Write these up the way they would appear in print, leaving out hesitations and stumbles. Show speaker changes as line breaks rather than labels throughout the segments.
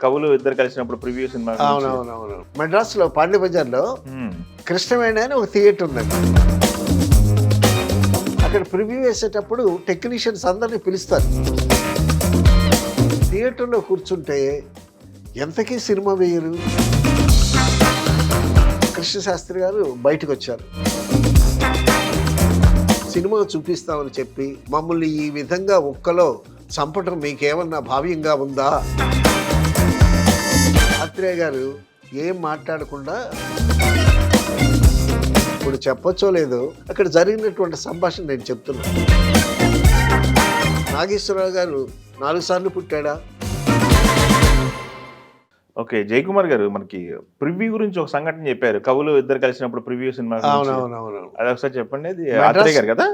కవులు ఇద్దరు కలిసినప్పుడు ప్రివ్యూ సినిమా గురించి.
అవునవునవును. మెడ్రాస్‌లో పాండ్య బజార్‌లో
హ్మ్.
కృష్ణవేణి అని ఒక థియేటర్ ఉందండి. అక్కడ ప్రివ్యూ వేసేటప్పుడు టెక్నీషియన్స్ అందరిని పిలుస్తారు. థియేటర్‌లో కూర్చుంటే ఎంతకీ సినిమా వేయరు. కృష్ణశాస్త్రి గారు బయటకొచ్చారు. సినిమా చూపిస్తామని చెప్పి మమ్మల్ని ఈ విధంగా ఒక్కలో చంపటం మీకేమన్నా భావ్యంగా ఉందా? ఆత్రేయ గారు ఏం మాట్లాడకుండా, ఇప్పుడు చెప్పొచ్చో లేదో అక్కడ జరిగినటువంటి సంభాషణ నేను చెప్తున్నాను. నాగేశ్వరరావు గారు 4 సార్లు పుట్టాడా?
ఓకే. జయకుమార్ గారు మనకి ప్రివ్యూ గురించి ఒక సంఘటన చెప్పారు. కవులు ఇద్దరు కలిసినప్పుడు ప్రివ్యూ సినిమా గురించి.
అవునవునవును.
అదొకసారి చెప్పండి. అది
మెడ్రాస్-
ఆత్రేయ గారు కదా?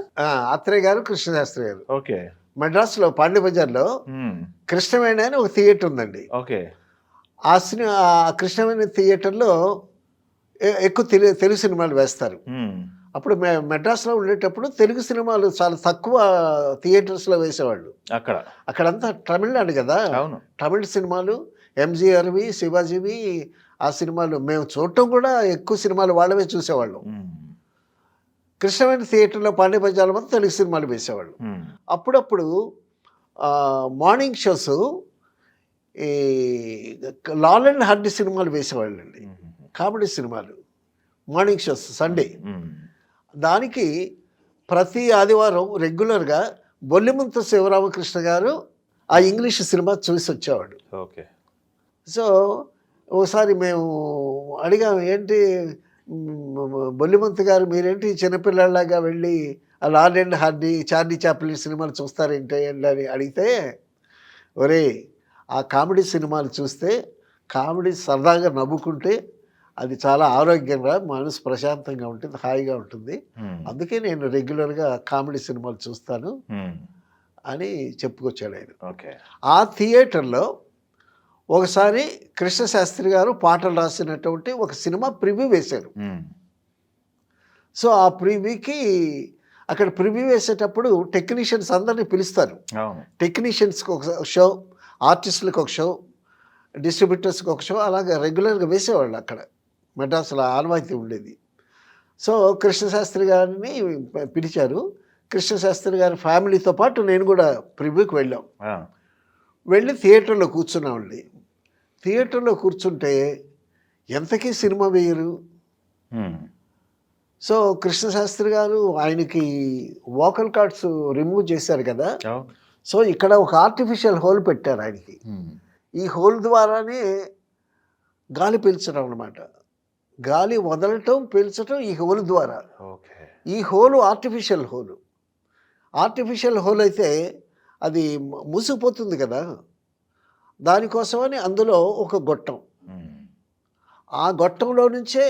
ఆత్రేయ గారు, కృష్ణశాస్త్రి గారు.
ఓకే.
మెడ్రాస్‌లో పాండ్య బజార్‌లో
హ్మ్.
కృష్ణవేణి అని ఒక థియేటర్ ఉందండి.
ఓకే.
ఆ కృష్ణవేణి థియేటర్లో ఎక్కువ తెలుగు సినిమాలు వేస్తారు.
హ్మ్.
అప్పుడు మెడ్రాస్‌లో ఉండేటప్పుడు తెలుగు సినిమాలు చాలా తక్కువ థియేటర్స్‌లో వేసేవాళ్ళు. అక్కడంతా తమిళనాడు కదా.
అవును.
తమిళ సినిమాలు ఎంజీఆర్వి, శివాజీవి, ఆ సినిమాలు మేము చూడటం కూడా ఎక్కువ సినిమాలు వాళ్ళవే చూసేవాళ్ళం.
హ్మ్.
కృష్ణవేణి థియేటర్లో పాండ్య బజార్‌లో మొత్తం తెలుగు సినిమాలు వేసేవాళ్ళు.
హ్మ్.
అప్పుడప్పుడు మార్నింగ్ షోస్ ఈ లాల్ అండ్ హార్డీ సినిమాలు వేసేవాళ్ళండి. కామెడీ సినిమాలు మార్నింగ్ షోస్ సండే.
హ్మ్.
దానికి ప్రతి ఆదివారం రెగ్యులర్గా బొల్లిమంత శివరామకృష్ణ గారు ఆ ఇంగ్లీష్ సినిమా చూసి వచ్చేవాడు.
ఓకే.
సో ఓసారి మేము అడిగాము, ఏంటి బొల్లిమంత గారు మీరేంటి చిన్నపిల్లలాగా వెళ్ళి ఆ Laurel and Hardy, Charlie Chaplin సినిమాలు చూస్తారేంటి అని అడిగితే, ఒరే ఆ కామెడీ సినిమాలు చూస్తే కామెడీ సరదాగా నవ్వుకుంటే అది చాలా ఆరోగ్యంగా మనసు ప్రశాంతంగా ఉంటుంది, హాయిగా ఉంటుంది. అందుకే నేను రెగ్యులర్గా కామెడీ సినిమాలు చూస్తాను అని చెప్పుకొచ్చాడు ఆయన.
ఓకే.
ఆ థియేటర్లో ఒకసారి కృష్ణశాస్త్రి గారు పాటలు రాసినటువంటి ఒక సినిమా ప్రివ్యూ వేశారు. సో ఆ ప్రివ్యూకి అక్కడ ప్రివ్యూ వేసేటప్పుడు టెక్నీషియన్స్ అందరినీ పిలుస్తారు. టెక్నీషియన్స్కి ఒక షో, ఆర్టిస్టులకు ఒక షో, డిస్ట్రిబ్యూటర్స్కి ఒక షో, అలాగే రెగ్యులర్గా వేసేవాళ్ళు అక్కడ. మెడ్రాస్లో ఆనవాయితీ ఉండేది. సో కృష్ణశాస్త్రి గారిని పిలిచారు. కృష్ణశాస్త్రి గారి ఫ్యామిలీతో పాటు నేను కూడా ప్రివ్యూకి వెళ్ళాం. వెళ్ళి థియేటర్లో కూర్చున్నామండి. థియేటర్లో కూర్చుంటే ఎంతకీ సినిమా వేయరు. సో కృష్ణశాస్త్రి గారు ఆయనకి వోకల్ కార్డ్స్ రిమూవ్ చేశారు కదా. సో ఇక్కడ ఒక ఆర్టిఫిషియల్ హోల్ పెట్టారు ఆయనకి. ఈ హోల్ ద్వారానే గాలి పీల్చడం అన్నమాట. గాలి వదలటం, పీల్చటం ఈ హోల్ ద్వారా. ఈ hole artificial hole. Artificial whole అయితే అది మూసుకుపోతుంది కదా. దానికోసమని అందులో ఒక గొట్టం, ఆ గొట్టంలో నుంచే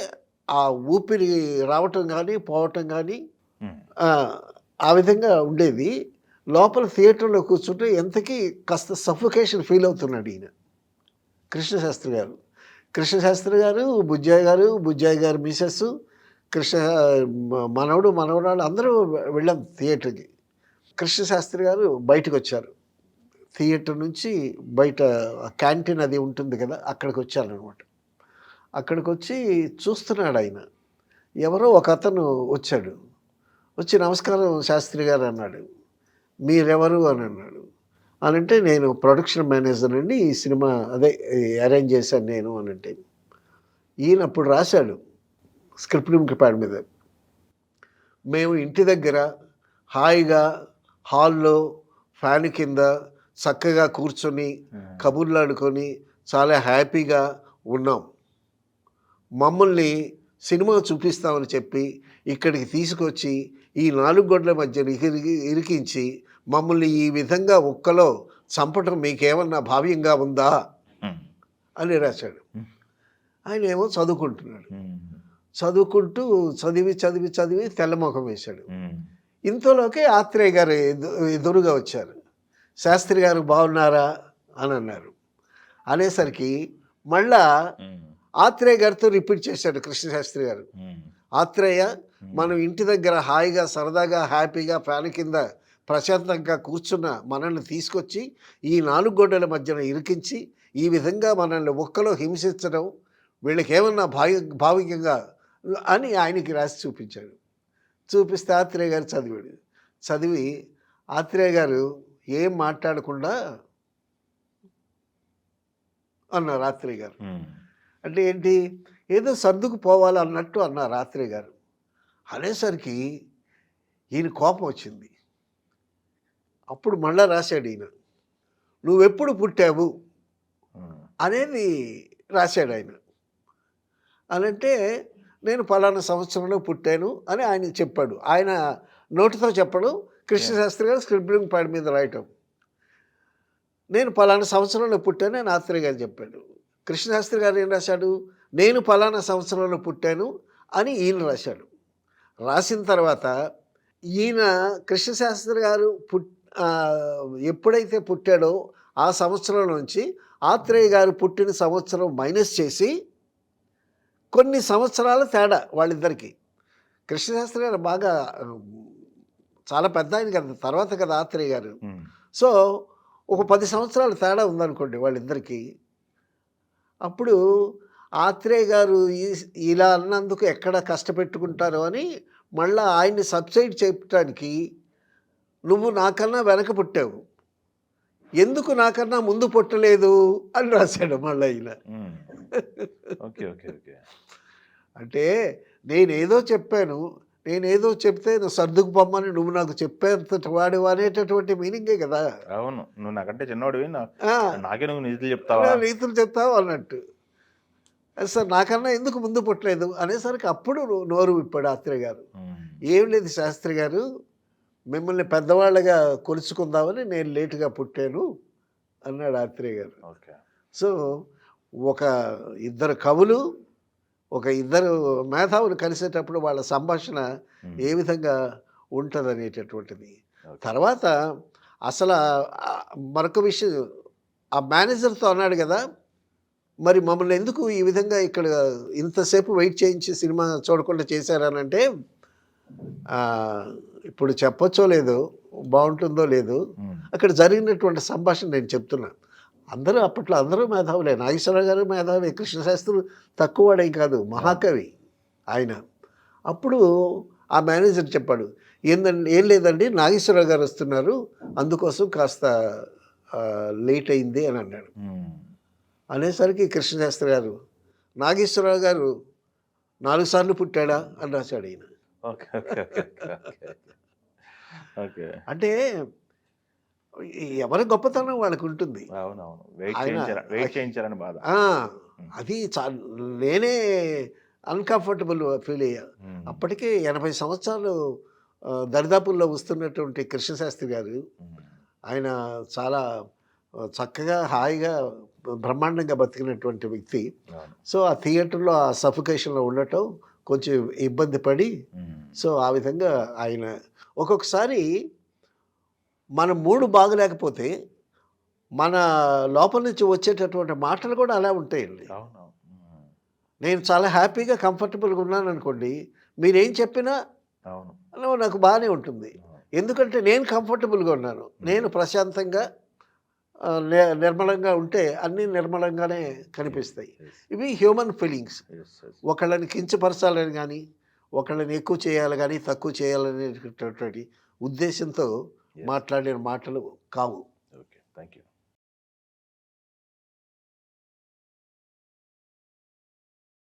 ఆ ఊపిరి రావటం కానీ పోవటం కానీ ఆ విధంగా ఉండేది. లోపల థియేటర్లో కూర్చుంటే ఎంతకీ కాస్త సఫోకేషన్ ఫీల్ అవుతున్నాడు ఈయన కృష్ణశాస్త్రి గారు. కృష్ణశాస్త్రి గారు, బుజ్జాయి గారు మిసెస్, మనవరాలు అందరూ వెళ్ళాం థియేటర్కి. కృష్ణశాస్త్రి గారు బయటకు వచ్చారు. థియేటర్ నుంచి బయట క్యాంటీన్ అది ఉంటుంది కదా, అక్కడికి వచ్చారనమాట. అక్కడికి వచ్చి చూస్తున్నాడు ఆయన. ఎవరో ఒక అతను వచ్చాడు. వచ్చి నమస్కారం శాస్త్రి గారు అన్నాడు. మీరెవరు అని అన్నాడు. అని అంటే నేను ప్రొడక్షన్ మేనేజర్ అండి, ఈ సినిమా అదే అరేంజ్ చేశాను నేను అని అంటే. ఈయన అప్పుడు రాశాడు స్క్రిప్ట్ ప్యాడ్ మీద, మేము ఇంటి దగ్గర హాయిగా హాల్లో ఫ్యాన్ కింద చక్కగా కూర్చొని కబుర్లాడుకొని చాలా హ్యాపీగా ఉన్నాం. మమ్మల్ని సినిమా చూపిస్తామని చెప్పి ఇక్కడికి తీసుకొచ్చి ఈ 4 గోడల మధ్య ఇరికించి మమ్మల్ని ఈ విధంగా ఒక్కలో చంపటం మీకేమన్నా భావ్యంగా ఉందా అని రాశాడు. ఆయన ఏమో చదువుకుంటున్నాడు. చదువుకుంటూ చదివి తెల్లముఖం వేశాడు. ఇంతలోకి ఆత్రేయ గారు ఎదురుగా వచ్చారు. శాస్త్రి గారు బాగున్నారా అని అన్నారు. అనేసరికి మళ్ళా ఆత్రేయ గారితో రిపీట్ చేశాడు కృష్ణశాస్త్రి గారు. ఆత్రేయ, మనం ఇంటి దగ్గర హాయిగా సరదాగా హ్యాపీగా ఫ్యాన్ కింద ప్రశాంతంగా కూర్చున్న మనల్ని తీసుకొచ్చి ఈ 4 గోడల మధ్యన ఇరికించి ఈ విధంగా మనల్ని ఒక్కలో హింసించడం వీళ్ళకేమన్నా భావికంగా అని ఆయనకి రాసి చూపించాడు. చూపిస్తే ఆత్రేయ గారు చదివాడు. చదివి ఆత్రేయ గారు ఏం మాట్లాడకుండా అన్నారు ఆత్రేయ గారు. అంటే ఏంటి, ఏదో సర్దుకు పోవాలన్నట్టు అన్నారు ఆత్రేయ గారు. అనేసరికి ఈయన కోపం వచ్చింది. అప్పుడు మళ్ళా రాశాడు ఈయన, నువ్వెప్పుడు పుట్టావు అనేది రాశాడు ఆయన. అనంటే నేను పలానా సంవత్సరంలో పుట్టాను అని ఆయన చెప్పాడు. ఆయన నోటితో చెప్పడం, కృష్ణశాస్త్రి గారు స్క్రిప్టింగ్ ప్యాడ్ మీద రాయటం. నేను పలానా సంవత్సరంలో పుట్టాను అని ఆత్రేయ గారు చెప్పాడు. కృష్ణశాస్త్రి గారు ఏం రాశాడు, నేను పలానా సంవత్సరంలో పుట్టాను అని ఈయన రాశాడు. రాసిన తర్వాత ఈయన కృష్ణశాస్త్రి గారు ఎప్పుడైతే పుట్టాడో ఆ సంవత్సరం నుంచి ఆత్రేయ గారు పుట్టిన సంవత్సరం మైనస్ చేసి కొన్ని సంవత్సరాల తేడా వాళ్ళిద్దరికీ. కృష్ణశాస్త్రి గారు బాగా చాలా పెద్ద ఆయన కదా, తర్వాత కదా ఆత్రేయ గారు. సో ఒక 10 సంవత్సరాల తేడా ఉందనుకోండి వాళ్ళిద్దరికీ. అప్పుడు ఆత్రేయ గారు ఇలా అన్నందుకు ఎక్కడ కష్టపెట్టుకుంటారో అని మళ్ళీ ఆయన్ని సబ్సైడ్ చేయటానికి, నువ్వు నాకన్నా వెనక పుట్టావు, ఎందుకు నాకన్నా ముందు పుట్టలేదు అని రాశాడు మళ్ళీ ఈయన. అంటే నేనేదో చెప్పాను, నేనేదో చెప్తే నువ్వు సర్దుకు పొమ్మని నువ్వు నాకు చెప్పేంత వాడు అనేటటువంటి మీనింగే కదా.
అవును, నువ్వు నాకంటే చిన్నవాడివి, నాకే నువ్వు నీతులు చెప్తావా,
నీతులు చెప్తావు అన్నట్టు. సార్ నాకన్నా ఎందుకు ముందు పుట్టలేదు అనేసరికి అప్పుడు నోరు విప్పాడు ఆత్రేయ గారు. ఏం లేదు శాస్త్రి గారు, మిమ్మల్ని పెద్దవాళ్ళగా కొలుచుకుందామని నేను లేటుగా పుట్టాను అన్నాడు ఆత్రేయ గారు. సో ఒక ఇద్దరు కవులు, ఒక ఇద్దరు మేధావులు కలిసేటప్పుడు వాళ్ళ సంభాషణ ఏ విధంగా ఉంటుంది అనేటటువంటిది. తర్వాత అసలు మరొక విషయం, ఆ మేనేజర్తో అన్నాడు కదా, మరి మమ్మల్ని ఎందుకు ఈ విధంగా ఇక్కడ ఇంతసేపు వెయిట్ చేయించి సినిమా చూడకుండా చేశారనంటే, ఇప్పుడు చెప్పొచ్చో లేదో, బాగుంటుందో లేదో, అక్కడ జరిగినటువంటి సంభాషణ నేను చెప్తున్నా. అందరూ అప్పట్లో అందరూ మేధావులే. నాగేశ్వరరావు గారు మేధావి, కృష్ణశాస్త్రి తక్కువవాడేం కాదు, మహాకవి ఆయన. అప్పుడు ఆ మేనేజర్ చెప్పాడు, ఏం లేదండి నాగేశ్వరరావు గారు వస్తున్నారు, అందుకోసం కాస్త లేట్ అయింది అని అన్నాడు. అనేసరికి కృష్ణశాస్త్రి గారు, నాగేశ్వరరావు గారు 4 సార్లు పుట్టాడా అని రాశాడు ఈయన. అంటే ఎవరి గొప్పతనం వాళ్ళకు ఉంటుంది. అది నేనే అన్కంఫర్టబుల్ ఫీల్ అయ్యా. అప్పటికే 80 సంవత్సరాలు దరిదాపుల్లో వస్తున్నటువంటి కృష్ణశాస్త్రి గారు, ఆయన చాలా చక్కగా హాయిగా బ్రహ్మాండంగా బతికినటువంటి వ్యక్తి. సో ఆ థియేటర్లో ఆ సఫికేషన్లో ఉండటం కొంచెం ఇబ్బంది పడి, సో ఆ విధంగా ఆయన ఒక్కొక్కసారి మన మూడు బాగలేకపోతే మన లోపల నుంచి వచ్చేటటువంటి మాటలు కూడా అలా ఉంటాయండి. నేను చాలా హ్యాపీగా కంఫర్టబుల్గా ఉన్నాను అనుకోండి, మీరేం చెప్పినా నాకు బాగానే ఉంటుంది. ఎందుకంటే నేను కంఫర్టబుల్గా ఉన్నాను, నేను ప్రశాంతంగా నిర్మలంగా ఉంటే అన్నీ నిర్మలంగానే కనిపిస్తాయి. ఇవి హ్యూమన్ ఫీలింగ్స్. ఒకళ్ళని కించపరచాలని కానీ, ఒకళ్ళని ఎక్కువ చేయాలి కానీ, తక్కువ చేయాలనేటటువంటి ఉద్దేశంతో మాట్లాడిన మాటలు కావు.
Okay, thank you.